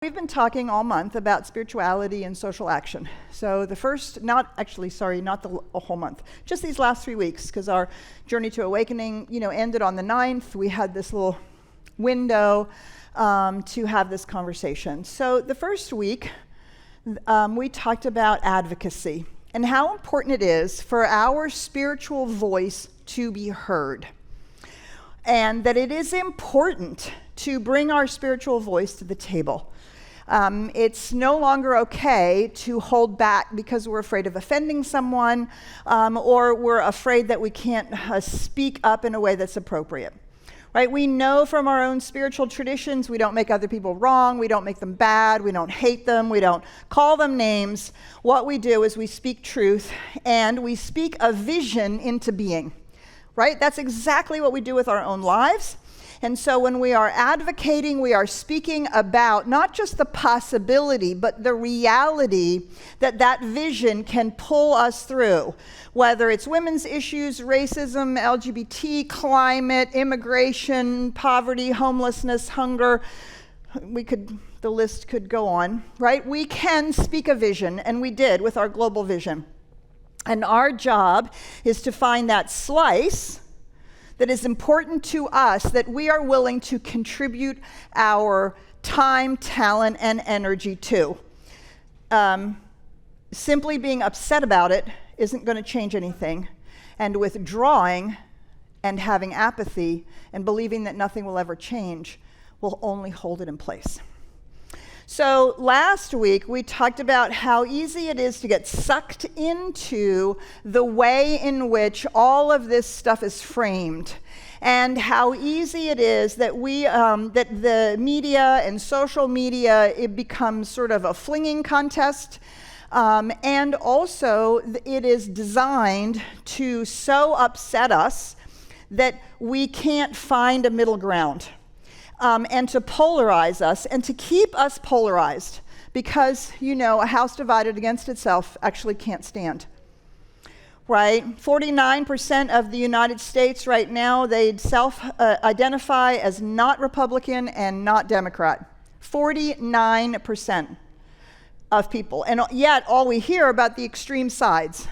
we've been talking all month about spirituality and social action. So the first, not the whole month, just these last 3 weeks, because our journey to awakening, ended on the 9th. We had this little window to have this conversation. So the first week, we talked about advocacy and how important it is for our spiritual voice to be heard. And that it is important to bring our spiritual voice to the table. It's no longer okay to hold back because we're afraid of offending someone, or we're afraid that we can't speak up in a way that's appropriate. Right? We know from our own spiritual traditions, we don't make other people wrong, we don't make them bad, we don't hate them, we don't call them names. What we do is we speak truth, and we speak a vision into being. Right? That's exactly what we do with our own lives. And so when we are advocating, we are speaking about not just the possibility, but the reality that vision can pull us through. Whether it's women's issues, racism, LGBT, climate, immigration, poverty, homelessness, hunger, the list could go on, right? We can speak a vision, and we did with our global vision. And our job is to find that slice that is important to us, that we are willing to contribute our time, talent, and energy to. Simply being upset about it isn't going to change anything. And withdrawing and having apathy and believing that nothing will ever change will only hold it in place. So last week, we talked about how easy it is to get sucked into the way in which all of this stuff is framed, and how easy it is that that the media and social media, it becomes sort of a flinging contest, and also it is designed to so upset us that we can't find a middle ground. And to polarize us, and to keep us polarized, because, a house divided against itself actually can't stand, right? 49% of the United States right now, they self-identify as not Republican and not Democrat. 49% of people, and yet all we hear about the extreme sides.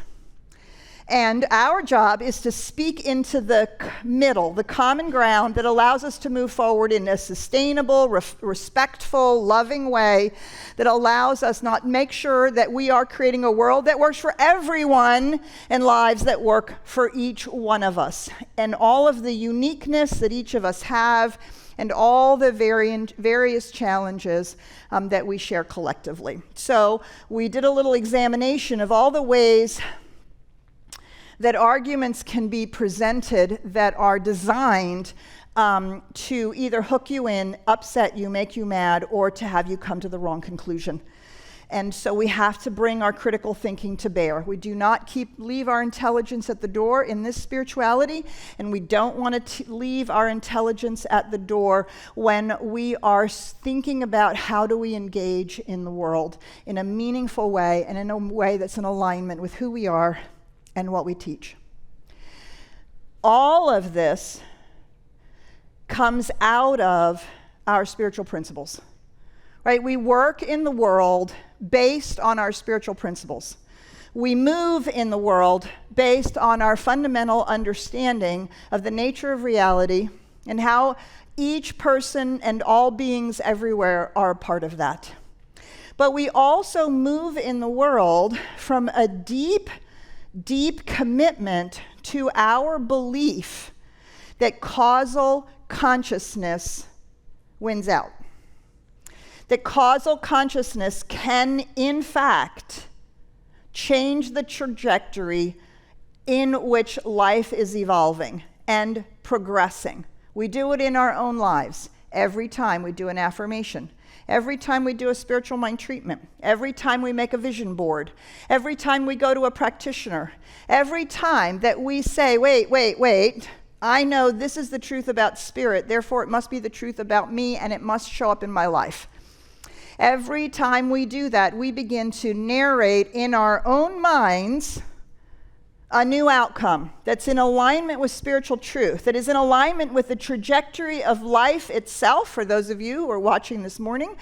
And our job is to speak into the middle, the common ground that allows us to move forward in a sustainable, respectful, loving way that allows us make sure that we are creating a world that works for everyone and lives that work for each one of us. And all of the uniqueness that each of us have, and all the various challenges that we share collectively. So we did a little examination of all the ways that arguments can be presented that are designed to either hook you in, upset you, make you mad, or to have you come to the wrong conclusion. And so we have to bring our critical thinking to bear. We do not leave our intelligence at the door in this spirituality, and we don't want to leave our intelligence at the door when we are thinking about how do we engage in the world in a meaningful way, and in a way that's in alignment with who we are and what we teach. All of this comes out of our spiritual principles, right? We work in the world based on our spiritual principles. We move in the world based on our fundamental understanding of the nature of reality and how each person and all beings everywhere are a part of that. But we also move in the world from a deep commitment to our belief that causal consciousness wins out. That causal consciousness can, in fact, change the trajectory in which life is evolving and progressing. We do it in our own lives every time we do an affirmation. Every time we do a spiritual mind treatment, every time we make a vision board, every time we go to a practitioner, every time that we say, wait, I know this is the truth about spirit, therefore it must be the truth about me, and it must show up in my life. Every time we do that, we begin to narrate in our own minds a new outcome that's in alignment with spiritual truth, that is in alignment with the trajectory of life itself, for those of you who are watching this morning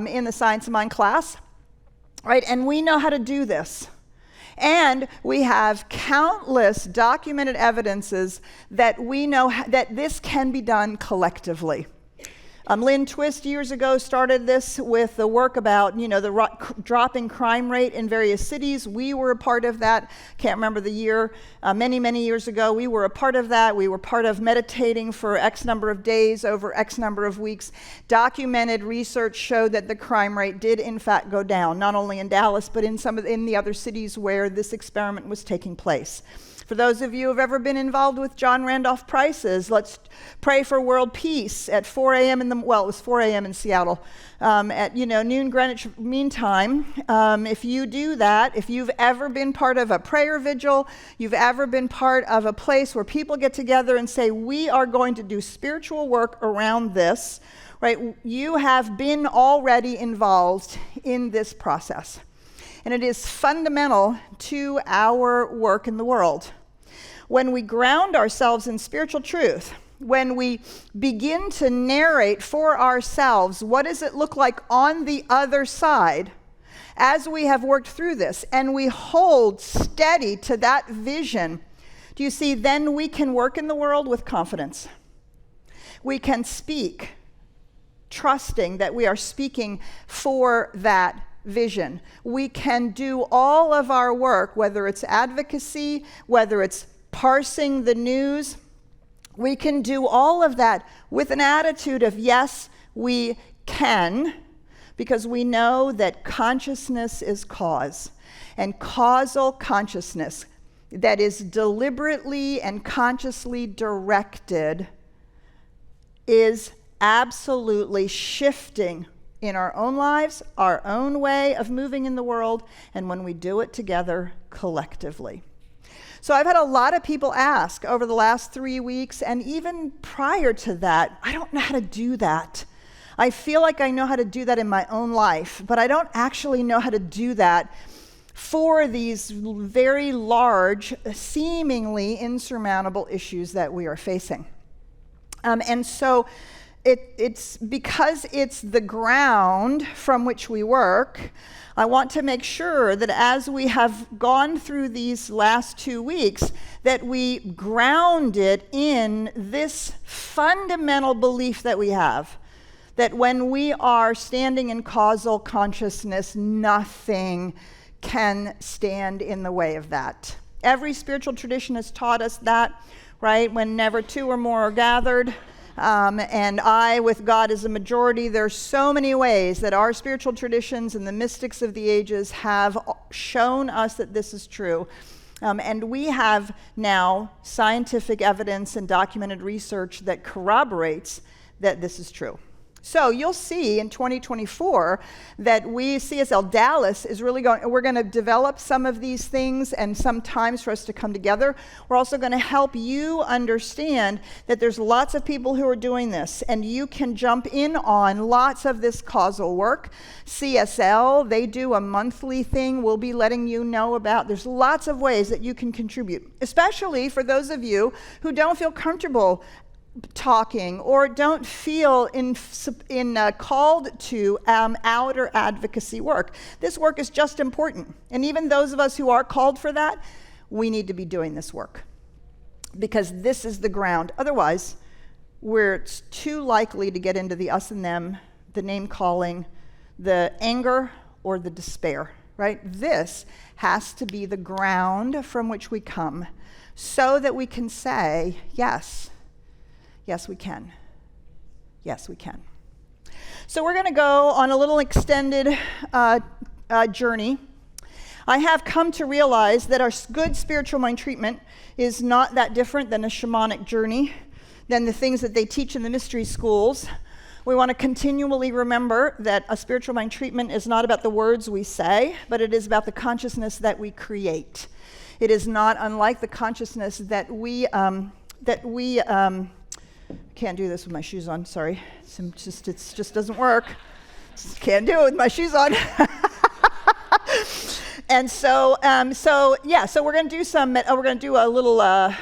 in the Science of Mind class, right? And we know how to do this. And we have countless documented evidences that we know that this can be done collectively. Lynn Twist years ago started this with the work about, the dropping crime rate in various cities. We were a part of that. Can't remember the year. Many, many years ago, we were a part of that. We were part of meditating for X number of days over X number of weeks. Documented research showed that the crime rate did, in fact, go down, not only in Dallas, but in the other cities where this experiment was taking place. For those of you who have ever been involved with John Randolph Price's Let's Pray for World Peace at 4 a.m. it was 4 a.m. in Seattle, at noon Greenwich Mean Time. If you do that, if you've ever been part of a prayer vigil, you've ever been part of a place where people get together and say, we are going to do spiritual work around this, right? You have been already involved in this process. And it is fundamental to our work in the world. When we ground ourselves in spiritual truth, when we begin to narrate for ourselves what does it look like on the other side as we have worked through this, and we hold steady to that vision, do you see, then we can work in the world with confidence. We can speak, trusting that we are speaking for that vision. We can do all of our work, whether it's advocacy, whether it's parsing the news. We can do all of that with an attitude of, yes, we can, because we know that consciousness is cause. And causal consciousness that is deliberately and consciously directed is absolutely shifting in our own lives, our own way of moving in the world, and when we do it together collectively. So I've had a lot of people ask over the last 3 weeks, and even prior to that, I don't know how to do that. I feel like I know how to do that in my own life, but I don't actually know how to do that for these very large, seemingly insurmountable issues that we are facing. And so it's because it's the ground from which we work, I want to make sure that as we have gone through these last 2 weeks, that we ground it in this fundamental belief that we have, that when we are standing in causal consciousness, nothing can stand in the way of that. Every spiritual tradition has taught us that, right? Whenever two or more are gathered, and I with God as a majority, there's so many ways that our spiritual traditions and the mystics of the ages have shown us that this is true. And we have now scientific evidence and documented research that corroborates that this is true. So you'll see in 2024 that CSLDallas is really we're going to develop some of these things and some times for us to come together. We're also going to help you understand that there's lots of people who are doing this, and you can jump in on lots of this causal work. CSL, they do a monthly thing we'll be letting you know about. There's lots of ways that you can contribute, especially for those of you who don't feel comfortable talking or don't feel called to outer advocacy work. This work is just important. And even those of us who are called for that, we need to be doing this work because this is the ground. Otherwise, we're too likely to get into the us and them, the name calling, the anger, or the despair, right? This has to be the ground from which we come so that we can say, yes, we can. Yes, we can. So we're going to go on a little extended journey. I have come to realize that our good spiritual mind treatment is not that different than a shamanic journey, than the things that they teach in the mystery schools. We want to continually remember that a spiritual mind treatment is not about the words we say, but it is about the consciousness that we create. It is not unlike the consciousness that we can't do this with my shoes on, sorry. It just doesn't work. Can't do it with my shoes on. And so we're going to do we're going to do a little,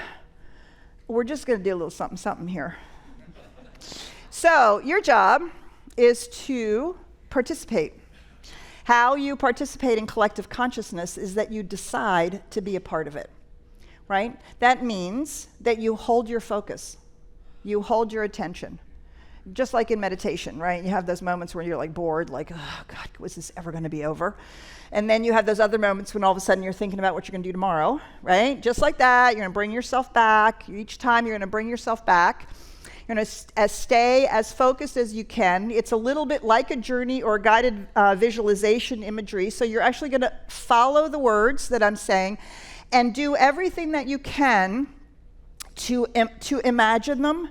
we're just going to do a little something here. So your job is to participate. How you participate in collective consciousness is that you decide to be a part of it, right? That means that you hold your focus. You hold your attention. Just like in meditation, right? You have those moments where you're like bored, like, oh God, was this ever going to be over? And then you have those other moments when all of a sudden you're thinking about what you're going to do tomorrow, right? Just like that, you're going to bring yourself back. Each time you're going to bring yourself back. You're going to stay as focused as you can. It's a little bit like a journey or guided visualization imagery. So you're actually going to follow the words that I'm saying and do everything that you can to imagine them,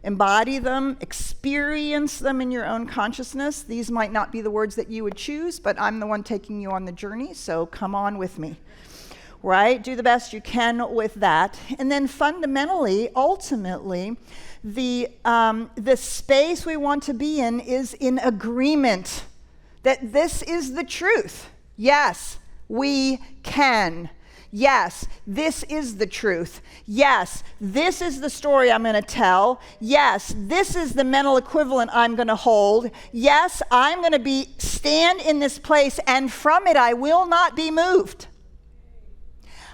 embody them, experience them in your own consciousness. These might not be the words that you would choose, but I'm the one taking you on the journey, so come on with me. Right? Do the best you can with that. And then fundamentally, ultimately, the space we want to be in is in agreement that this is the truth. Yes, we can. Yes, this is the truth. Yes, this is the story I'm going to tell. Yes, this is the mental equivalent I'm going to hold. Yes, I'm going to stand in this place, and from it I will not be moved.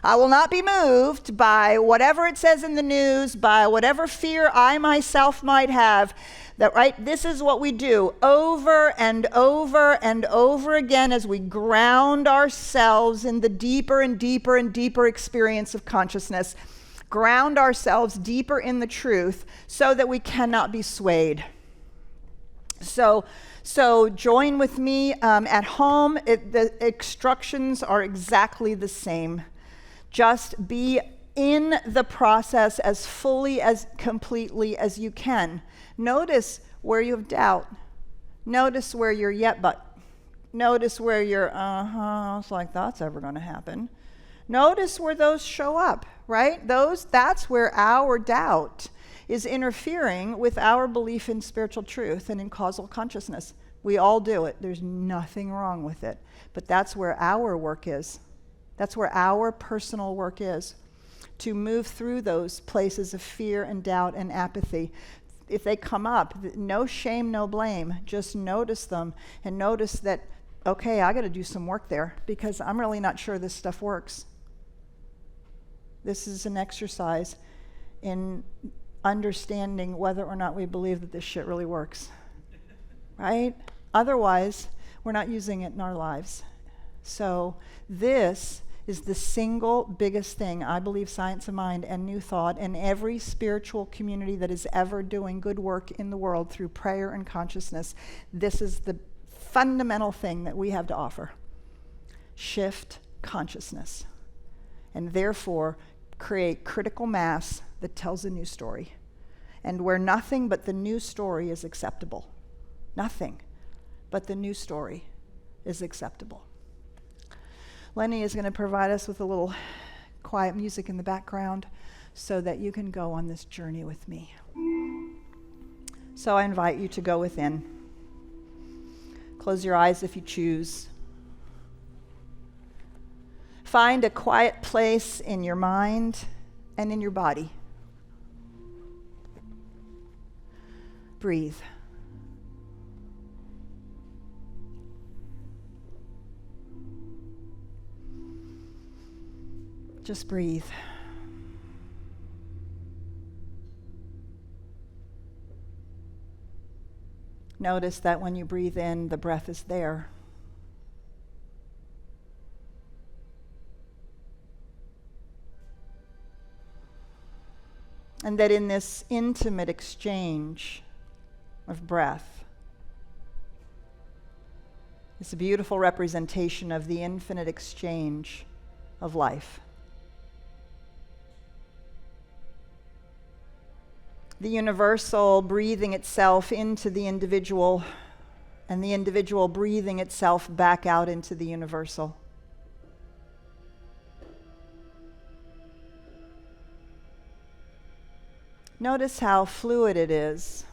I will not be moved by whatever it says in the news, by whatever fear I myself might have. That, right, this is what we do over and over and over again as we ground ourselves in the deeper and deeper and deeper experience of consciousness. Ground ourselves deeper in the truth so that we cannot be swayed. So join with me at home. The instructions are exactly the same. Just be in the process as fully, as completely as you can. Notice where you have doubt. Notice where you're yet but. Notice where you're, it's like that's ever going to happen. Notice where those show up, right? That's where our doubt is interfering with our belief in spiritual truth and in causal consciousness. We all do it. There's nothing wrong with it. But that's where our work is. That's where our personal work is, to move through those places of fear and doubt and apathy. If they come up, no shame, no blame. Just notice them and notice that, okay, I got to do some work there because I'm really not sure this stuff works. This is an exercise in understanding whether or not we believe that this shit really works, right? Otherwise, we're not using it in our lives. So this is the single biggest thing I believe Science of Mind and New Thought and every spiritual community that is ever doing good work in the world through prayer and consciousness. This is the fundamental thing that we have to offer. Shift consciousness. And therefore, create critical mass that tells a new story. And where nothing but the new story is acceptable. Nothing but the new story is acceptable. Lenny is going to provide us with a little quiet music in the background so that you can go on this journey with me. So I invite you to go within. Close your eyes if you choose. Find a quiet place in your mind and in your body. Breathe. Just breathe. Notice that when you breathe in, the breath is there. And that in this intimate exchange of breath, it's a beautiful representation of the infinite exchange of life. The universal breathing itself into the individual, and the individual breathing itself back out into the universal. Notice how fluid it is.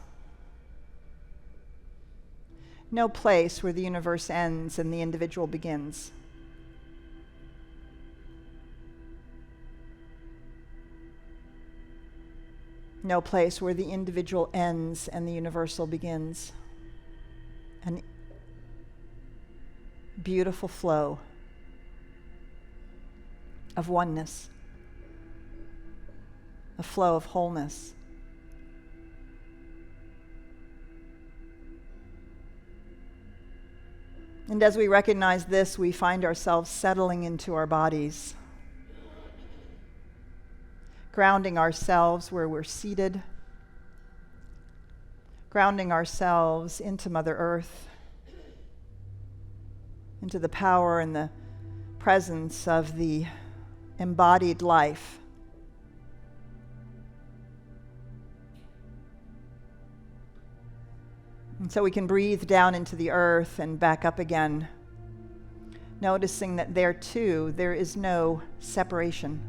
No place where the universe ends and the individual begins. No place where the individual ends and the universal begins. An beautiful flow of oneness, a flow of wholeness. And as we recognize this, we find ourselves settling into our bodies, grounding ourselves where we're seated, grounding ourselves into Mother Earth, into the power and the presence of the embodied life. And so we can breathe down into the earth and back up again, noticing that there too, there is no separation.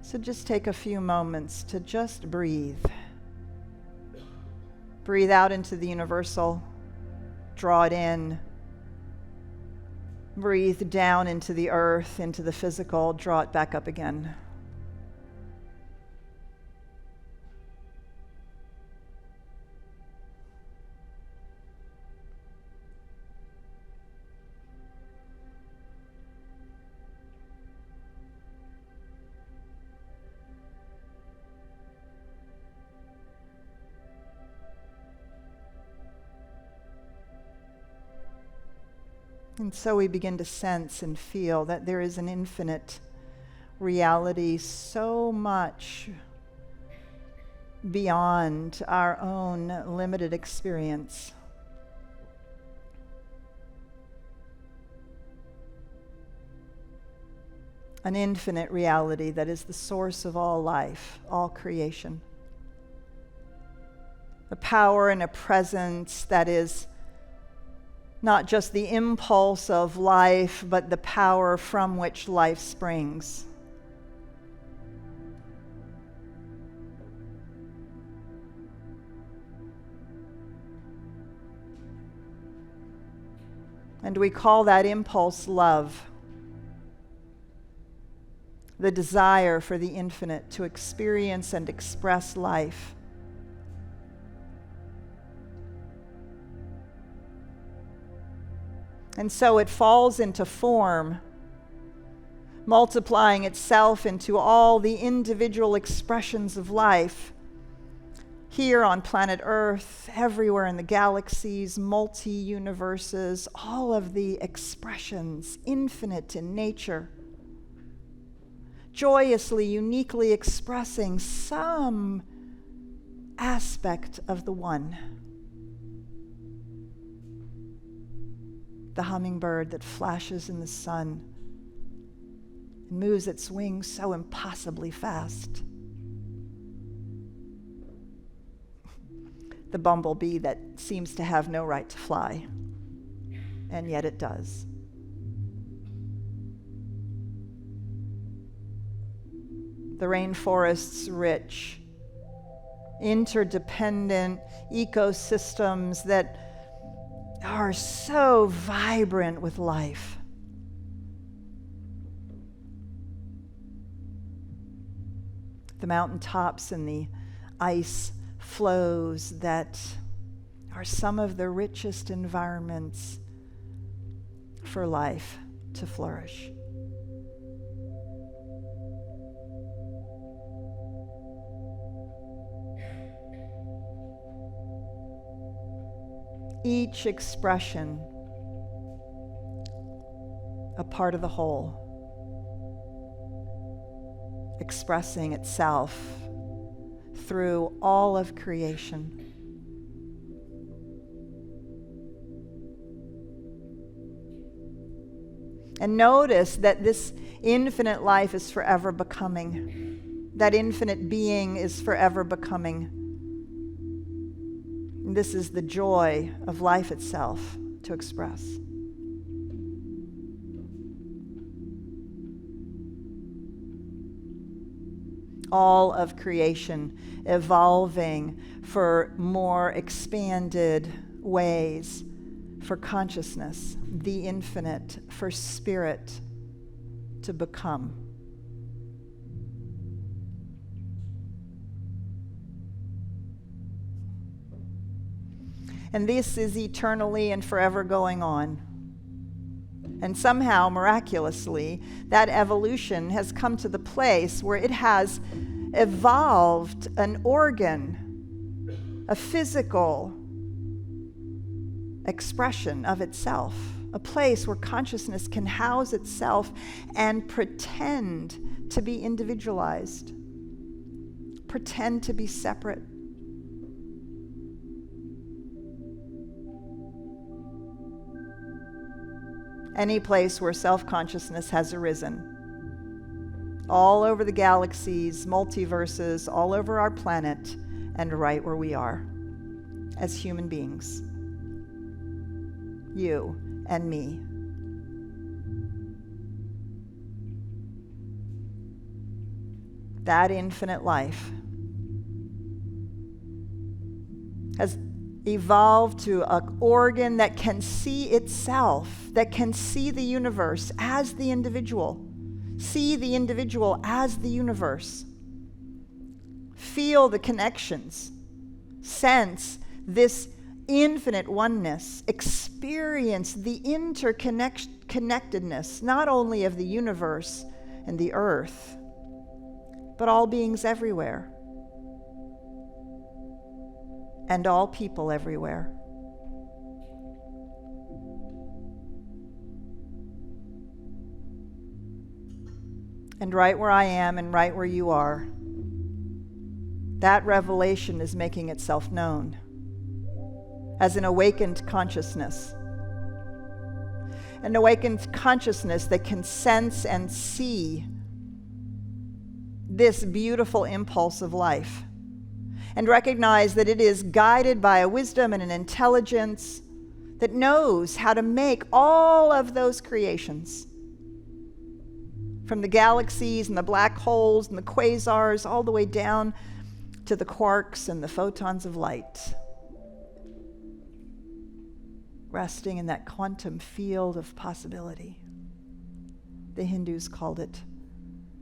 So just take a few moments to just breathe. Breathe out into the universal, draw it in. Breathe down into the earth, into the physical, draw it back up again. And so we begin to sense and feel that there is an infinite reality so much beyond our own limited experience. An infinite reality that is the source of all life, all creation. A power and a presence that is not just the impulse of life, but the power from which life springs. And we call that impulse love. The desire for the infinite to experience and express life. And so it falls into form, multiplying itself into all the individual expressions of life. Here on planet Earth, everywhere in the galaxies, multi-universes, all of the expressions, infinite in nature, joyously, uniquely expressing some aspect of the one. The hummingbird that flashes in the sun and moves its wings so impossibly fast. The bumblebee that seems to have no right to fly, and yet it does. The rainforest's rich, interdependent ecosystems that are so vibrant with life. The mountaintops and the ice flows that are some of the richest environments for life to flourish. Each expression a part of the whole, expressing itself through all of creation. And notice that this infinite life is forever becoming. That infinite being is forever becoming. And this is the joy of life itself to express. all of creation evolving for more expanded ways, for consciousness, the infinite, for spirit to become. And this is eternally and forever going on. And somehow, miraculously, that evolution has come to the place where it has evolved an organ, a physical expression of itself, a place where consciousness can house itself and pretend to be individualized, pretend to be separate. Any place where self-consciousness has arisen, all over the galaxies, multiverses, all over our planet, and right where we are as human beings, you and me. That infinite life has evolved to an organ that can see itself, that can see the universe as the individual, see the individual as the universe, feel the connections, sense this infinite oneness, experience the interconnectedness, not only of the universe and the earth, but all beings everywhere. And all people everywhere. And right where I am and right where you are, that revelation is making itself known as an awakened consciousness. An awakened consciousness that can sense and see this beautiful impulse of life, and recognize that it is guided by a wisdom and an intelligence that knows how to make all of those creations, from the galaxies and the black holes and the quasars all the way down to the quarks and the photons of light, resting in that quantum field of possibility. The Hindus called it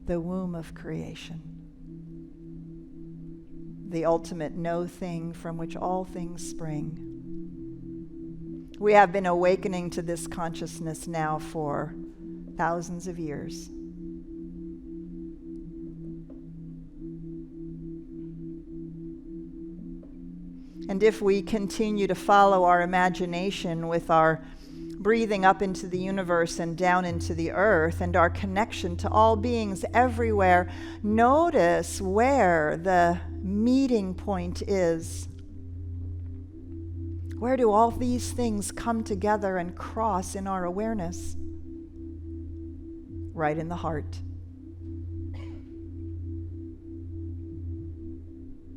the womb of creation, the ultimate no thing from which all things spring. We have been awakening to this consciousness now for thousands of years. And if we continue to follow our imagination with our breathing up into the universe and down into the earth and our connection to all beings everywhere, notice where the meeting point is. Where do all these things come together and cross in our awareness? Right in the heart.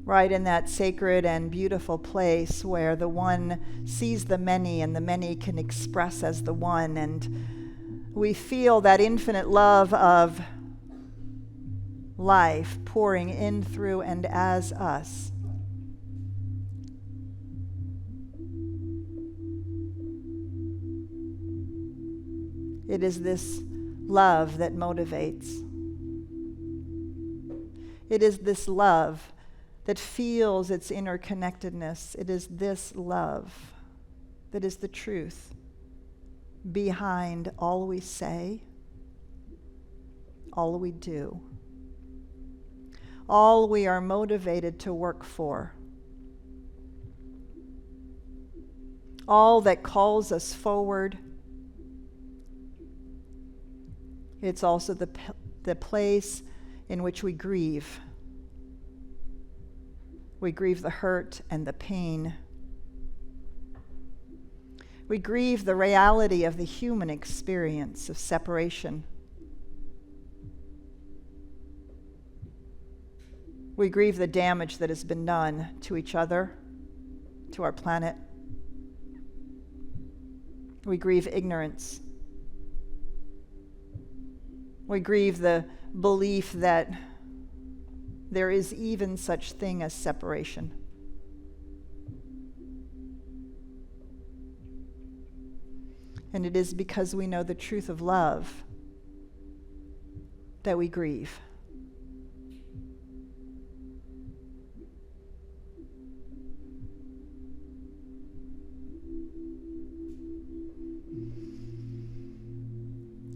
Right in that sacred and beautiful place where the one sees the many and the many can express as the one, and we feel that infinite love of life pouring in through and as us. It is this love that motivates. It is this love that feels its interconnectedness. It is this love that is the truth behind all we say, all we do, all we are motivated to work for, all that calls us forward. It's also the place in which we grieve. We grieve the hurt and the pain. We grieve the reality of the human experience of separation. We grieve the damage that has been done to each other, to our planet. We grieve ignorance. We grieve the belief that there is even such thing as separation. And it is because we know the truth of love that we grieve.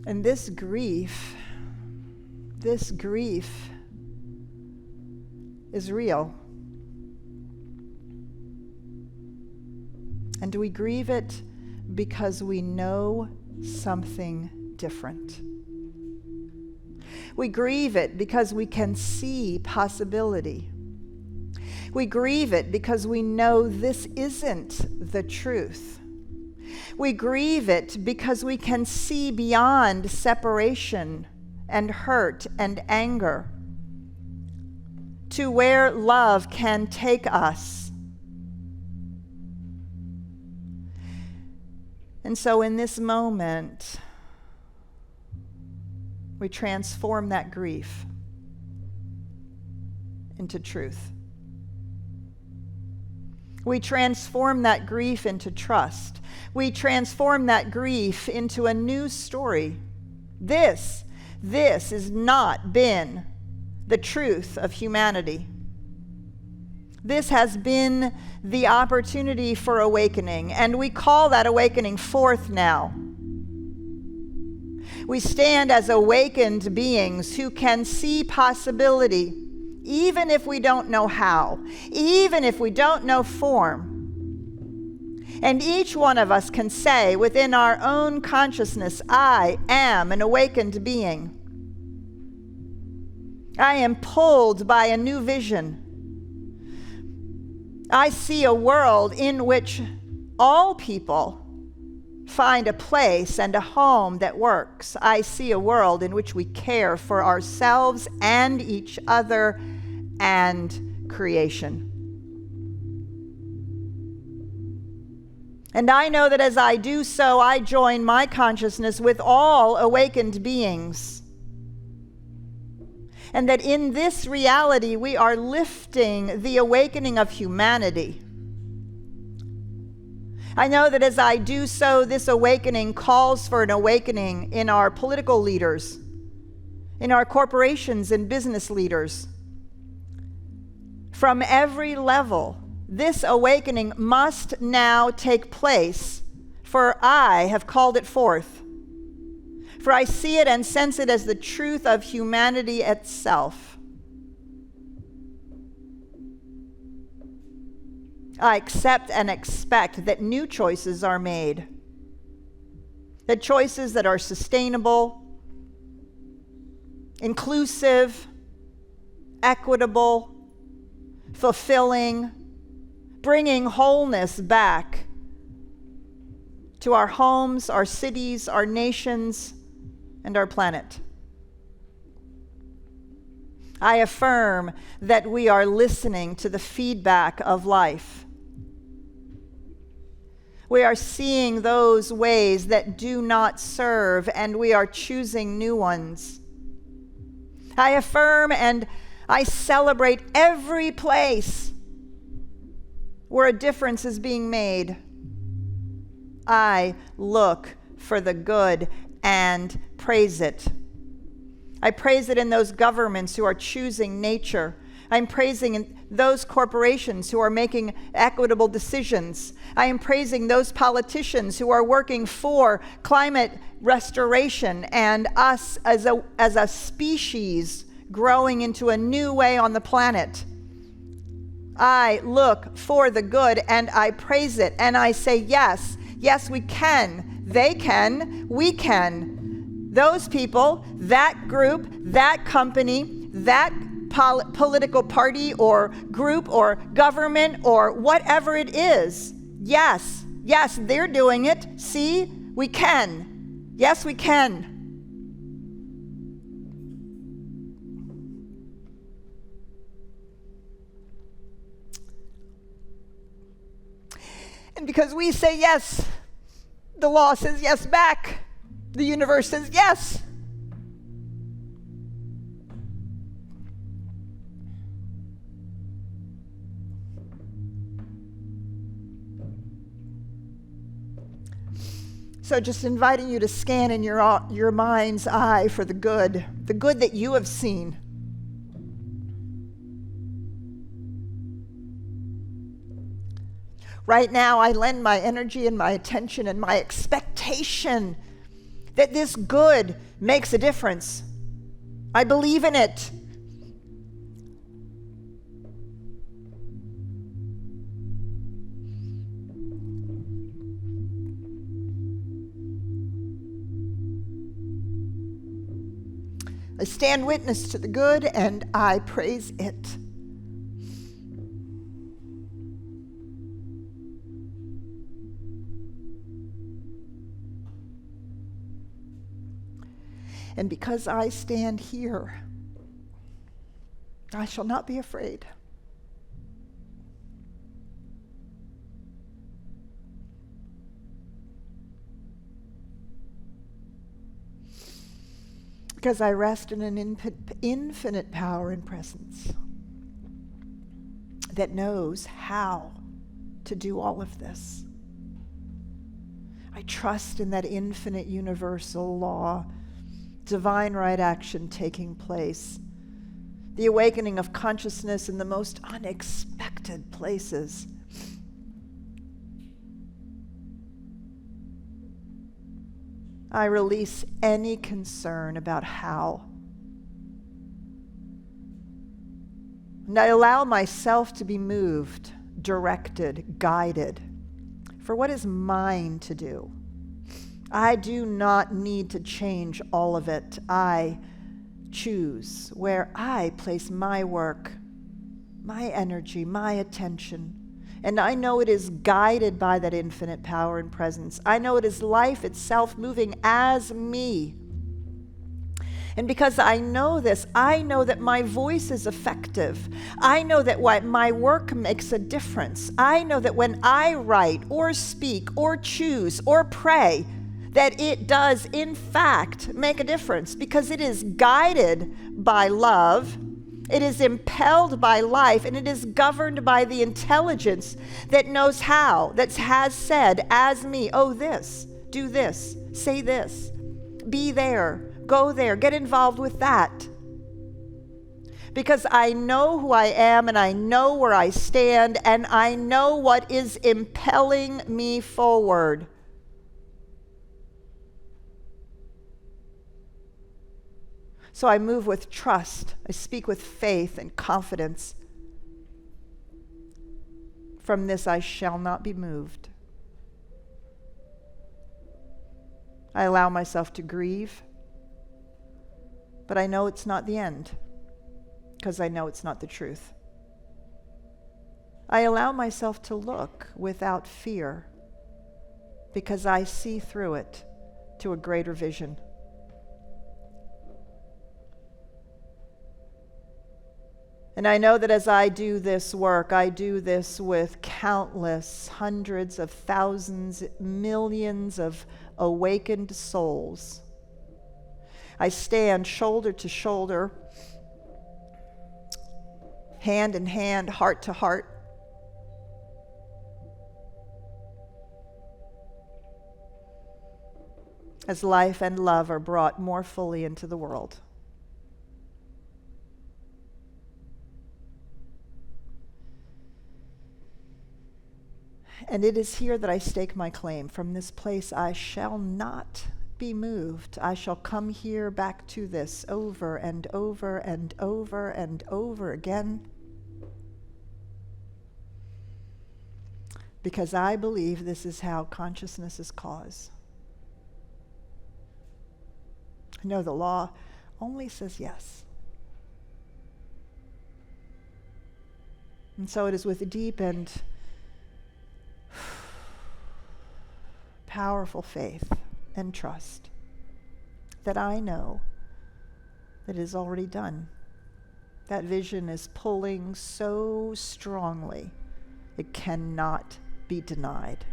And this grief is real. And we grieve it because we know something different. We grieve it because we can see possibility. We grieve it because we know this isn't the truth. We grieve it because we can see beyond separation and hurt and anger to where love can take us. And so in this moment, we transform that grief into truth. We transform that grief into trust. We transform that grief into a new story. This has not been the truth of humanity. This has been the opportunity for awakening, and we call that awakening forth now. We stand as awakened beings who can see possibility, even if we don't know how, even if we don't know form. And each one of us can say within our own consciousness, I am an awakened being. I am pulled by a new vision. I see a world in which all people find a place and a home that works. I see a world in which we care for ourselves and each other and creation. And I know that as I do so, I join my consciousness with all awakened beings. And that in this reality, we are lifting the awakening of humanity. I know that as I do so, this awakening calls for an awakening in our political leaders, in our corporations and business leaders. From every level, this awakening must now take place, for I have called it forth. For I see it and sense it as the truth of humanity itself. I accept and expect that new choices are made. That choices that are sustainable, inclusive, equitable, fulfilling, bringing wholeness back to our homes, our cities, our nations, and our planet. I affirm that we are listening to the feedback of life. We are seeing those ways that do not serve, and we are choosing new ones. I affirm and I celebrate every place where a difference is being made. I look for the good and praise it. I praise it in those governments who are choosing nature. I'm praising in those corporations who are making equitable decisions. I am praising those politicians who are working for climate restoration and us as a species growing into a new way on the planet. I look for the good and I praise it, and I say, yes, we can. They can, we can. Those people, that group, that company, that political party or group or government or whatever it is. Yes, they're doing it. See, we can. Yes, we can. And because we say yes, the law says yes back. The universe says yes. So just inviting you to scan in your mind's eye for the good that you have seen. Right now, I lend my energy and my attention and my expectation that this good makes a difference. I believe in it. I stand witness to the good and I praise it. And because I stand here, I shall not be afraid. Because I rest in an infinite power and presence that knows how to do all of this. I trust in that infinite universal law, divine right action taking place, the awakening of consciousness in the most unexpected places. I release any concern about how. And I allow myself to be moved, directed, guided for what is mine to do. I do not need to change all of it. I choose where I place my work, my energy, my attention. And I know it is guided by that infinite power and presence. I know it is life itself moving as me. And because I know this, I know that my voice is effective. I know that my work makes a difference. I know that when I write or speak or choose or pray, that it does in fact make a difference because it is guided by love. It is impelled by life, and it is governed by the intelligence that knows how, that has said, as me, oh, this, do this, say this, be there, go there, get involved with that. Because I know who I am, and I know where I stand, and I know what is impelling me forward. So I move with trust. I speak with faith and confidence. From this I shall not be moved. I allow myself to grieve, but I know it's not the end, because I know it's not the truth. I allow myself to look without fear, because I see through it to a greater vision. And I know that as I do this work, I do this with countless, hundreds of thousands, millions of awakened souls. I stand shoulder to shoulder, hand in hand, heart to heart. As life and love are brought more fully into the world. And it is here that I stake my claim. From this place I shall not be moved. I shall come here back to this over and over and over and over again. Because I believe this is how consciousness is caused. No, the law only says yes. And so it is with deep and powerful faith and trust that I know that it is already done. That vision is pulling so strongly, it cannot be denied.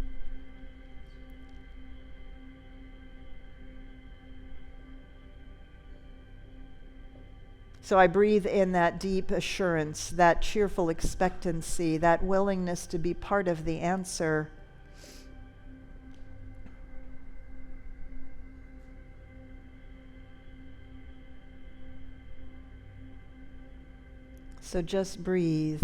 So I breathe in that deep assurance, that cheerful expectancy, that willingness to be part of the answer. So just breathe.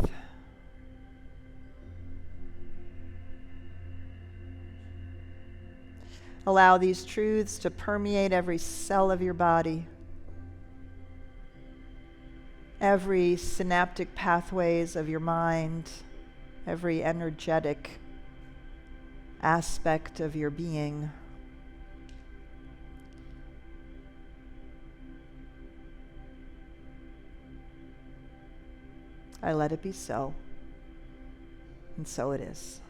Allow these truths to permeate every cell of your body, every synaptic pathways of your mind, every energetic aspect of your being. I let it be so, and so it is.